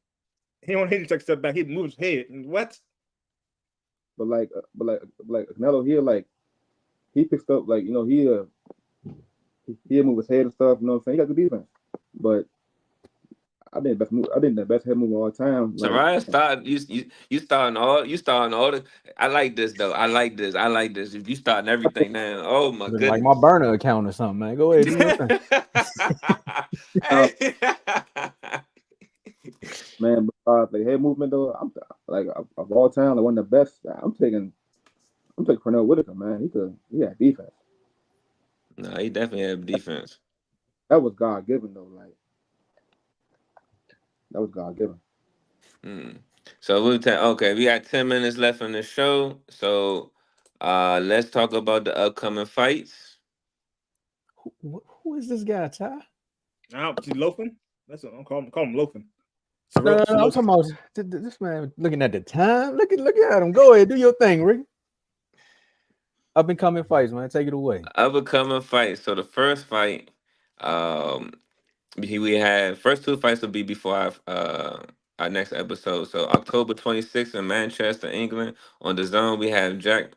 He don't need to take a step back. He moves his head. What? But like Canelo here, like he picks up, like he'll move his head and stuff. You know what I'm saying? He got good defense. But I think the best head move of all time. So Ryan starting you starting all the. I like this though. I like this. If you starting everything now, oh my goodness, like my burner account or something, man. Go ahead, do your thing. Man, but like head movement though, I'm like of all time, like one of the best. I'm taking Pernell Whitaker, man. He had defense. No, he definitely had defense. That was God given though, like that was God given. So we got 10 minutes left on the show. So let's talk about the upcoming fights. Who is this guy, Ty? He's loafing. That's what I'm calling him loafing. No, I'm talking about this man looking at the time. Look at him. Go ahead, do your thing, Rick. Up and coming fights, man. Take it away. Up and coming fights. So the first fight, we have first 2 fights will be before our next episode. So October 26th in Manchester, England. On the zone, we have Jack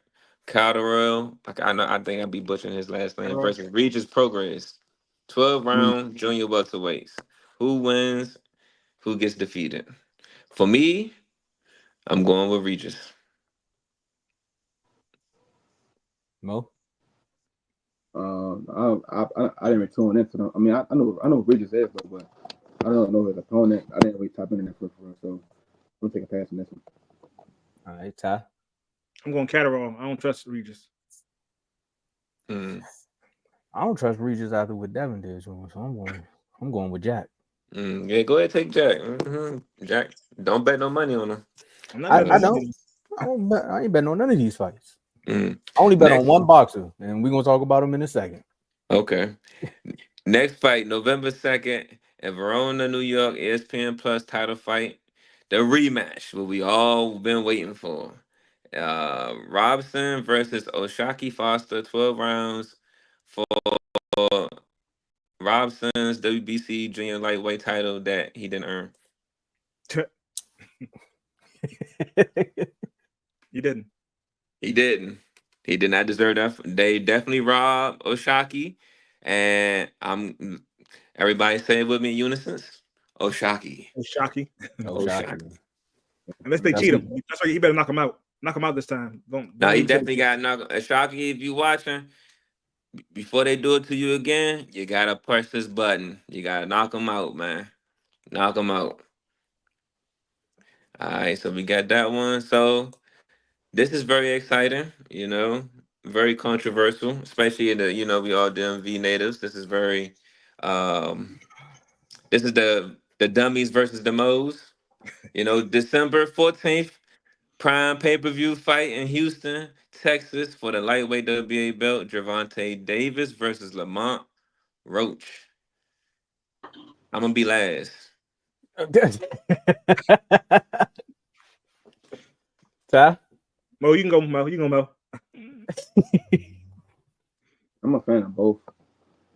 Calderell. I think I'll be butchering his last name. Versus Regis Prograis. 12-round junior welterweights. Who wins? Who gets defeated? For me, I'm going with Regis. Mo? I didn't really tune into them. I mean, I know Regis is, but I don't know his opponent. I didn't really tap into that for real, so I'm taking a pass on this one. All right, Ty. I'm going Catterall. I don't trust Regis. I don't trust Regis after what Devin did, so I'm going with Jack. Yeah, go ahead, take Jack. Jack, don't bet no money on him. I ain't betting on none of these fights. I only bet Next. on one boxer, and we're gonna talk about him in a second. Okay. Next fight, November 2nd in Verona, New York, ESPN Plus title fight. The rematch, what we all been waiting for. Robson versus Oshaki Foster, 12 rounds for Robson's WBC junior lightweight title that he didn't earn. You didn't. He didn't. He did not deserve that. They definitely robbed Oshaki, and everybody say it with me in unison. Oshaki. Oshaki. Oshaki. Unless they cheat him. That's why he better knock him out. knock him out this time. Don't No, he lose definitely him. got knocked. Shocky, if you watching, before they do it to you again, you gotta push this button. You gotta knock him out, man. Knock him out. All right, so we got that one. So this is very exciting, very controversial, especially in the, we all DMV natives. This is very, this is the dummies versus the Moes. December 14th, prime pay-per-view fight in Houston, Texas for the lightweight WBA belt, Gervonta Davis versus Lamont Roach. I'm gonna be last. Ty? Mo, you can go, Mo. You can go, Mo. I'm a fan of both.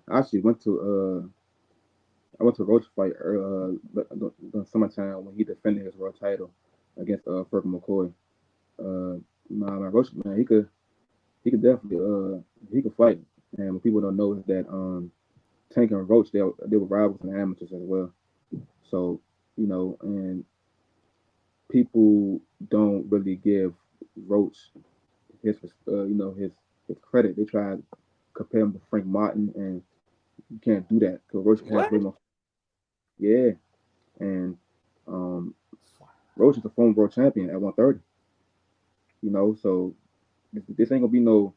I actually went to Roach fight the summertime when he defended his world title against Fergus McCoy. Man, Roach, man, he could definitely he could fight. And what people don't know is that Tank and Roach they were rivals in amateurs as well. So and people don't really give Roach his his credit. They try to compare him to Frank Martin, and you can't do that because Roach has way more. Yeah, and Roach is a former world champion at 130. So this ain't gonna be no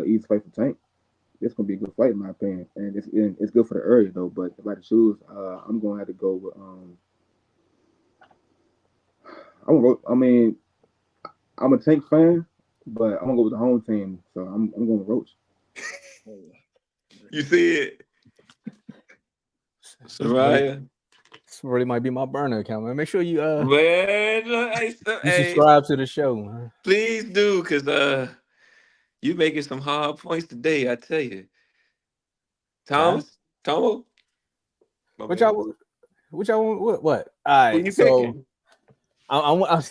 easy fight for Tank. It's gonna be a good fight in my opinion, and it's good for the area though. But if I had to choose, I'm gonna have to go with I'm a Tank fan, but I'm gonna go with the home team, so I'm going with Roach. You see it, Soraya? This really might be my burner account, man. Make sure you Hey, subscribe to the show, man. Please do, cause you making some hard points today. I tell you, Tomo. What y'all want? What? All right, you so picking? I'm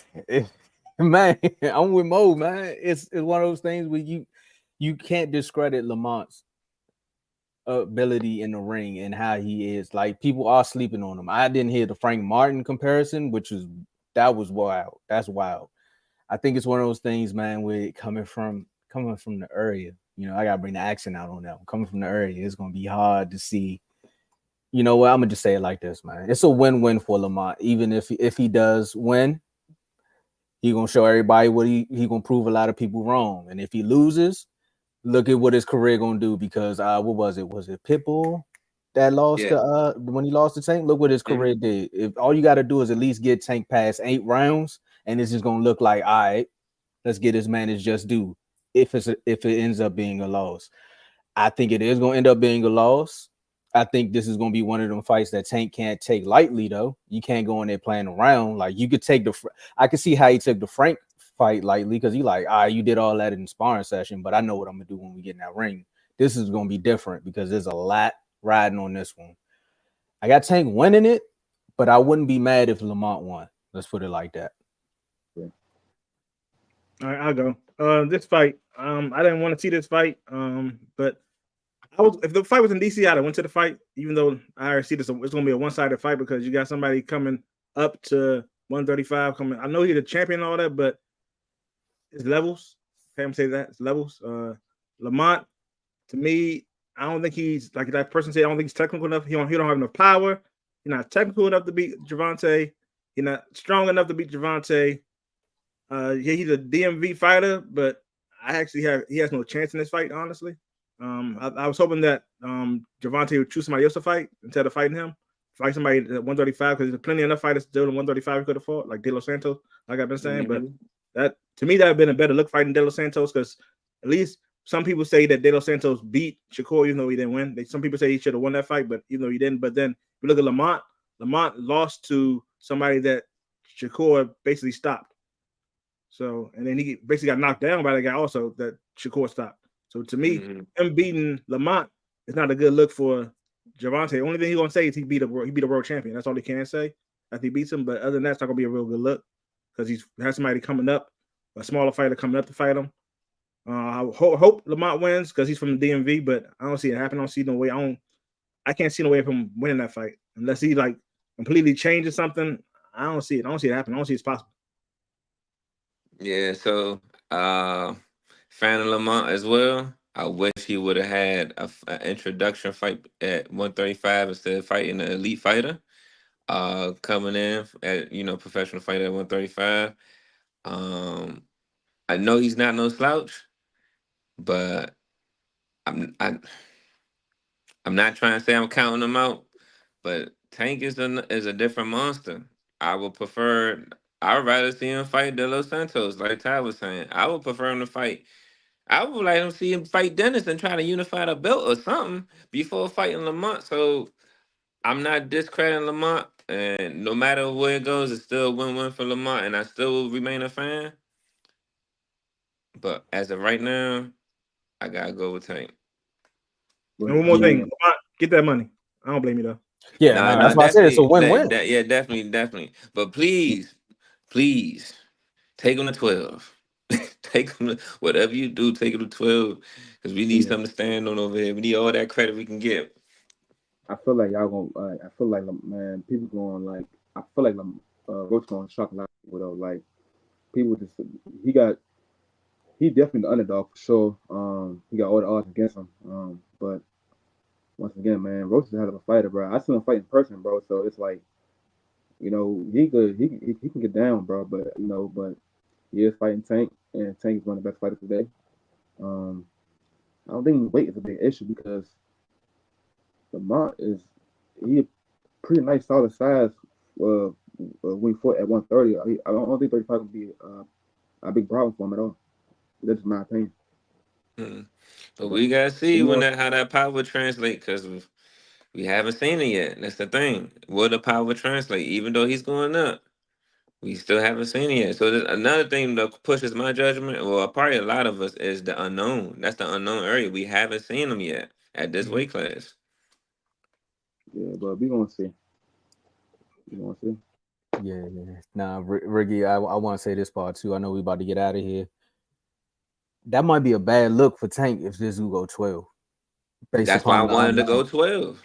man, I'm with Mo, man. It's one of those things where you can't discredit Lamont's ability in the ring and how he is. Like, people are sleeping on him. I didn't hear the Frank Martin comparison, that was wild. That's wild. I think it's one of those things, man, where coming from the area. I gotta bring the accent out on that one. Coming from the area, it's gonna be hard to see. You know what? I'm gonna just say it like this, man. It's a win-win for Lamont. Even if he does win, he gonna show everybody what he gonna prove a lot of people wrong. And if he loses, look at what his career gonna do. Because what was it? Was it Pitbull that lost when he lost to Tank? Look what his career did. If all you got to do is at least get Tank past 8 rounds, and it's just gonna look like, all right, let's get his man his just due. If it ends up being a loss, I think it is gonna end up being a loss. I think this is gonna be one of them fights that Tank can't take lightly, though. You can't go in there playing around. Like, you could take I could see how he took the Frank fight lightly, because he like, you did all that in the sparring session, but I know what I'm gonna do when we get in that ring. This is gonna be different because there's a lot riding on this one. I got Tank winning it, but I wouldn't be mad if Lamont won. Let's put it like that. All right, I'll go. This fight, I didn't want to see this fight, but if the fight was in DC, I'd have went to the fight, even though I already see this. It's going to be a one-sided fight because you got somebody coming up to 135. I know he's the champion and all that, but it's levels. Okay, I'm saying that it's levels. Lamont, to me, I don't think he's like that person said. I don't think he's technical enough. He don't have enough power. He's not technical enough to beat Gervonta. He's not strong enough to beat Gervonta. He's a DMV fighter, but he has no chance in this fight, honestly. I was hoping that Gervonta would choose somebody else to fight instead of fighting him. Fight somebody at 135, because there's plenty enough fighters still in 135 he could have fought, like De Los Santos, like I've been saying. But that, to me, that would have been a better look fighting De Los Santos, because at least some people say that De Los Santos beat Shakur even though he didn't win. Some people say he should have won that fight, but even though he didn't. But then if you look at Lamont lost to somebody that Shakur basically stopped. So, and then he basically got knocked down by the guy also that Shakur stopped. So to me, him beating Lamont is not a good look for Gervonta. The only thing he's gonna say is he beat a world champion. That's all he can say after he beats him. But other than that, it's not gonna be a real good look because he has somebody coming up, a smaller fighter coming up to fight him. I hope Lamont wins because he's from the DMV, but I don't see it happen. I don't see no way. I can't see no way of him winning that fight unless he like completely changes something. I don't see it. I don't see it happen. I don't see it's possible. Yeah, so fan of Lamont as well. I wish he would have had an introduction fight at 135 instead of fighting an elite fighter. Coming in at professional fighter at 135. I know he's not no slouch, but I'm I, I'm not trying to say I'm counting him out, but Tank is a different monster. I would prefer. I would rather see him fight De Los Santos, like Ty was saying. I would prefer him to fight. I would like him to see him fight Dennis and try to unify the belt or something before fighting Lamont. So I'm not discrediting Lamont, and no matter where it goes, it's still a win-win for Lamont, and I still will remain a fan. But as of right now, I gotta go with Tank. And one more thing, get that money. I don't blame you though. Yeah, No, that's why I said it's a win-win. Yeah, definitely. But please, take him to 12. Take him to whatever you do. Take him to 12 because we need something to stand on over here. We need all that credit we can get. I feel like y'all gonna. I feel like man, people going like. I feel like Roach gonna shock a lot of people though. Like people just he definitely the underdog for sure. He got all the odds against him. But once again, man, Roach is a hell of a fighter, bro. I seen him fight in person, bro. So it's like he can get down, bro. But but he is fighting Tank, and Tank is one of the best fighters today. Um, I don't think weight is a big issue because Lamont he a pretty nice solid size. When he fought at 130, I don't think 35 would be a big problem for him at all. That's my opinion. But we gotta see how that power translate because we haven't seen it yet. That's the thing. Will the power translate? Even though he's going up, we still haven't seen it yet. So another thing that pushes my judgment, well, probably a lot of us, is the unknown. That's the unknown area. We haven't seen him yet at this weight class. Yeah, but we gonna see. We gonna see. Yeah. Nah, Ricky, I want to say this part too. I know we about to get out of here. That might be a bad look for Tank if this will go 12. That's why I wanted to go 12.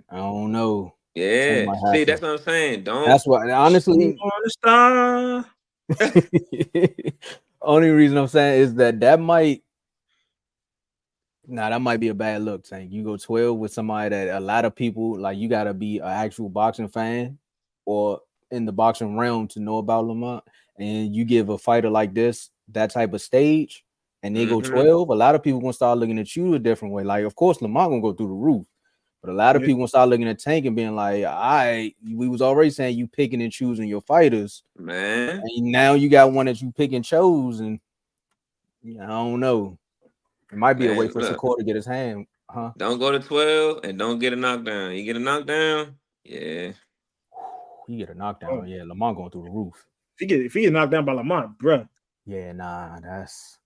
I don't know. Yeah. See, that's what I'm saying. That's why, honestly. Only reason I'm saying is that might be a bad look, Tank. You go 12 with somebody that a lot of people like. You got to be an actual boxing fan or in the boxing realm to know about Lamont, and you give a fighter like this that type of stage, and they go 12. A lot of people gonna start looking at you a different way. Like, of course, Lamont gonna go through the roof, but a lot of people gonna start looking at Tank and being like, "All right, we was already saying you picking and choosing your fighters, man. And now you got one that you pick and chose, and I don't know. It might be a way for Shakur to get his hand, huh? Don't go to 12 and don't get a knockdown. You get a knockdown, yeah. You get a knockdown, yeah. Lamont going through the roof. If he get knocked down by Lamont, bruh. Yeah, nah, that's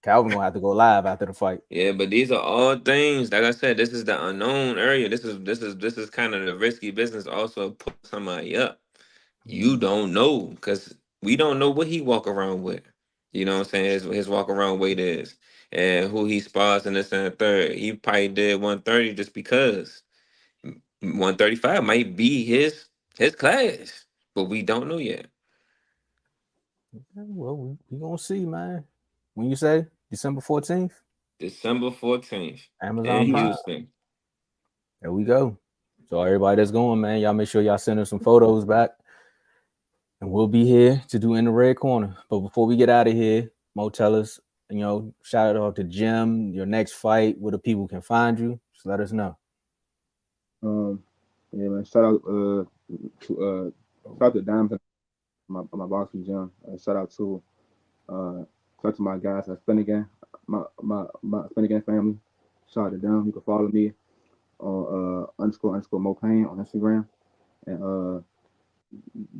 Calvin gonna have to go live after the fight. Yeah, but these are all things. Like I said, this is the unknown area. This is kind of the risky business. Also, put somebody up. You don't know because we don't know what he walk around with. You know what I'm saying? His walk around weight is and who he spars in this and the third. He probably did 130 just because 135 might be his class, but we don't know yet. Well, we gonna see, man. When you say December 14th? December 14th. Amazon in Prime. Houston. There we go. So everybody that's going, man, y'all make sure y'all send us some photos back. And we'll be here to do In the Red Corner. But before we get out of here, Mo, tell us, shout out to Jim, your next fight, where the people can find you. Just let us know. Yeah, man. Shout out to Diamond, my boss from Jim. Shout out to my guys at Finnegan, my Finnegan family. Shout out to them. You can follow me on __ Moe Payne on Instagram, and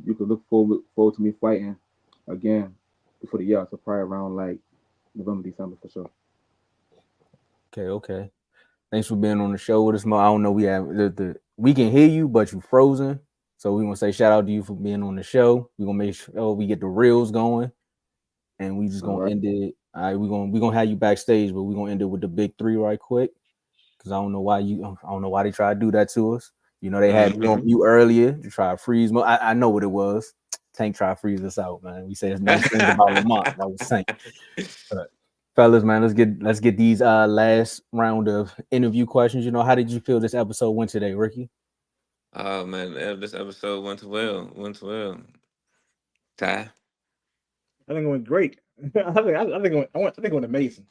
you can look forward to me fighting again before the year. So probably around like November, December for sure. Okay. Thanks for being on the show with us, Mo. I don't know, we can hear you, but you're frozen. So we want to say shout out to you for being on the show. We're gonna make sure we get the reels going, and we just gonna end it. All right, we're gonna have you backstage, but we're gonna end it with the big three right quick. Because I don't know why they try to do that to us. They had me on mute earlier to try to freeze. I know what it was. Tank try to freeze us out, man. We say there's no thing about Lamont. That was Tank. But, fellas, man, let's get these last round of interview questions. You know, how did you feel this episode went today, Ricky? Oh man, this episode went well. Ty. I think it went great. I think it went amazing.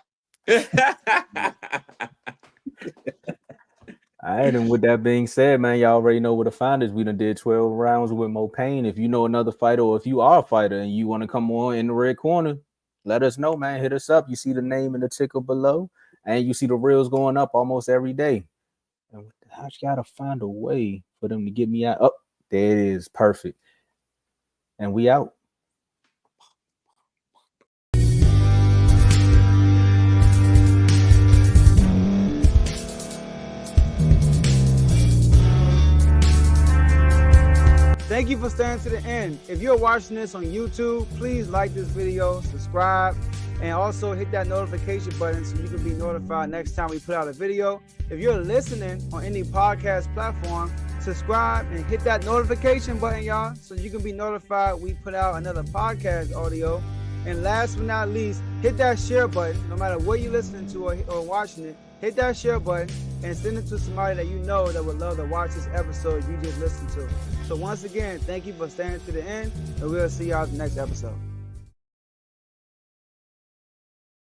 All right, and with that being said, man, y'all already know where to find us. We done did 12 rounds with Moe Payne. If you know another fighter, or if you are a fighter and you want to come on in the red corner, let us know, man. Hit us up. You see the name in the ticker below, and you see the reels going up almost every day. And I just gotta find a way for them to get me out. Oh, there it is. Perfect. And we out. Thank you for staying to the end. If you're watching this on YouTube, please like this video, subscribe, and also hit that notification button so you can be notified next time we put out a video. If you're listening on any podcast platform, subscribe and hit that notification button, y'all, so you can be notified we put out another podcast audio. And last but not least, hit that share button. No matter what you're listening to or watching it, hit that share button and send it to somebody that you know that would love to watch this episode you just listened to. So once again, thank you for staying to the end, and we'll see y'all in the next episode.